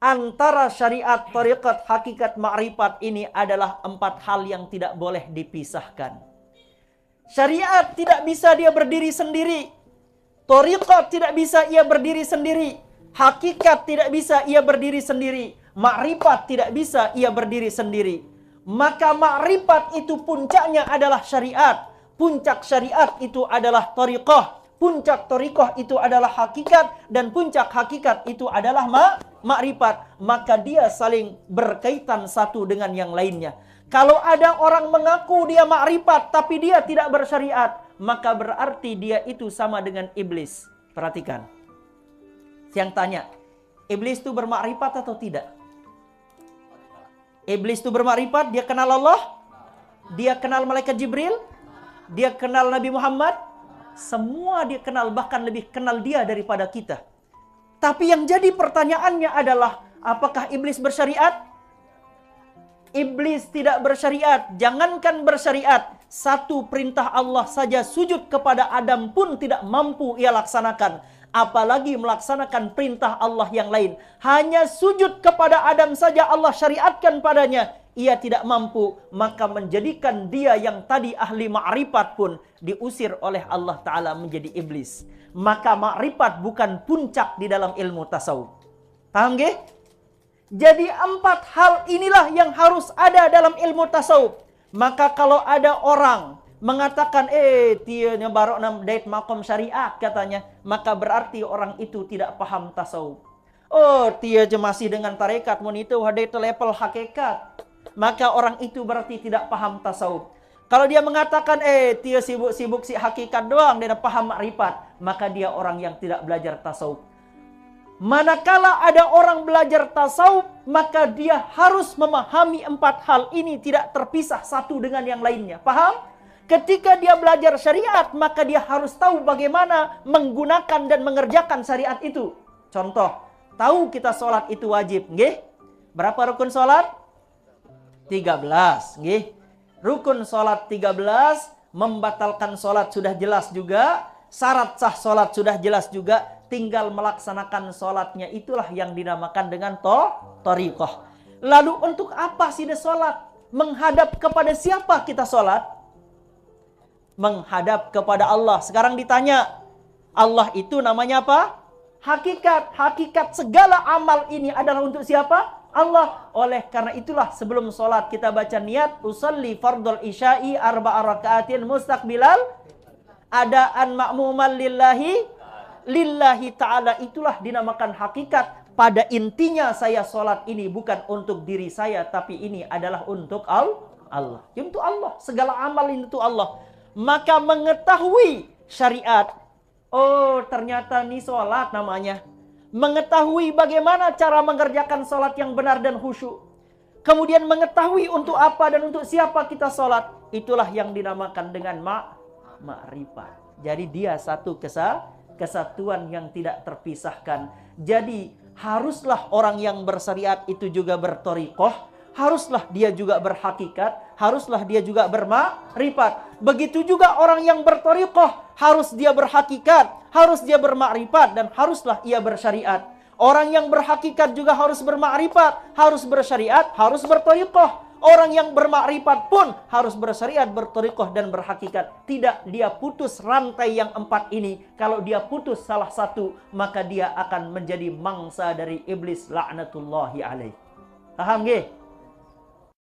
Antara syariat, tariqat, hakikat, ma'rifat ini adalah 4 hal yang tidak boleh dipisahkan. Syariat tidak bisa dia berdiri sendiri. Tariqat tidak bisa ia berdiri sendiri. Hakikat tidak bisa ia berdiri sendiri. Ma'rifat tidak bisa ia berdiri sendiri. Maka ma'rifat itu puncaknya adalah syariat. Puncak syariat itu adalah tariqah. Puncak tariqah itu adalah hakikat. Dan puncak hakikat itu adalah ma'rifat. Maka dia saling berkaitan satu dengan yang lainnya. Kalau ada orang mengaku dia ma'rifat tapi dia tidak bersyariat, maka berarti dia itu sama dengan iblis. Perhatikan. Yang tanya, iblis itu bermakrifat atau tidak? Iblis itu bermakrifat, dia kenal Allah? Dia kenal malaikat Jibril? Dia kenal Nabi Muhammad? Semua dia kenal, bahkan lebih kenal dia daripada kita. Tapi yang jadi pertanyaannya adalah, apakah iblis bersyariat? Iblis tidak bersyariat. Jangankan bersyariat, satu perintah Allah saja sujud kepada Adam pun tidak mampu ia laksanakan. Apalagi melaksanakan perintah Allah yang lain. Hanya sujud kepada Adam saja Allah syariatkan padanya. Ia tidak mampu. Maka menjadikan dia yang tadi ahli ma'rifat pun diusir oleh Allah Ta'ala menjadi iblis. Maka ma'rifat bukan puncak di dalam ilmu tasawuf. Paham gak? Jadi 4 hal inilah yang harus ada dalam ilmu tasawuf. Maka kalau ada orang mengatakan, dia baru dait makom syariat katanya, maka berarti orang itu tidak paham tasawuf. Oh, dia masih dengan tarekat, itu ada itu level hakikat. Maka orang itu berarti tidak paham tasawuf. Kalau dia mengatakan, dia sibuk-sibuk si hakikat doang, dia paham ma'rifat, maka dia orang yang tidak belajar tasawuf. Manakala ada orang belajar tasawuf, maka dia harus memahami 4 hal ini tidak terpisah satu dengan yang lainnya. Paham? Ketika dia belajar syariat, maka dia harus tahu bagaimana menggunakan dan mengerjakan syariat itu. Contoh, tahu kita sholat itu wajib, nggih? Berapa rukun sholat? 13, nggih? Rukun sholat 13, membatalkan sholat sudah jelas juga, syarat sah sholat sudah jelas juga, tinggal melaksanakan sholatnya itulah yang dinamakan dengan thariqah. Lalu untuk apa sih dia sholat? Menghadap kepada siapa kita sholat? Menghadap kepada Allah. Sekarang ditanya, Allah itu namanya apa? Hakikat. Hakikat segala amal ini adalah untuk siapa? Allah. Oleh karena itulah sebelum sholat kita baca niat, usalli fardul isya'i 4 rakaatin mustaqbilal adaan ma'muman lillahi ta'ala. Itulah dinamakan hakikat. Pada intinya saya sholat ini bukan untuk diri saya, tapi ini adalah untuk Allah. Untuk Allah. Segala amal ini untuk Allah. Maka mengetahui syariat, oh ternyata ini sholat namanya. Mengetahui bagaimana cara mengerjakan sholat yang benar dan khusyuk. Kemudian mengetahui untuk apa dan untuk siapa kita sholat. Itulah yang dinamakan dengan ma'rifat. Jadi dia satu kesatuan yang tidak terpisahkan. Jadi haruslah orang yang bersyariat itu juga berthariqah. Haruslah dia juga berhakikat, haruslah dia juga bermakrifat. Begitu juga orang yang berthariqah, harus dia berhakikat, harus dia bermakrifat, dan haruslah ia bersyariat. Orang yang berhakikat juga harus bermakrifat, harus bersyariat, harus berthariqah. Orang yang bermakrifat pun harus bersyariat, berthariqah, dan berhakikat. Tidak dia putus rantai yang 4 ini. Kalau dia putus salah satu, maka dia akan menjadi mangsa dari iblis la'natullahi alaih. Paham nggih?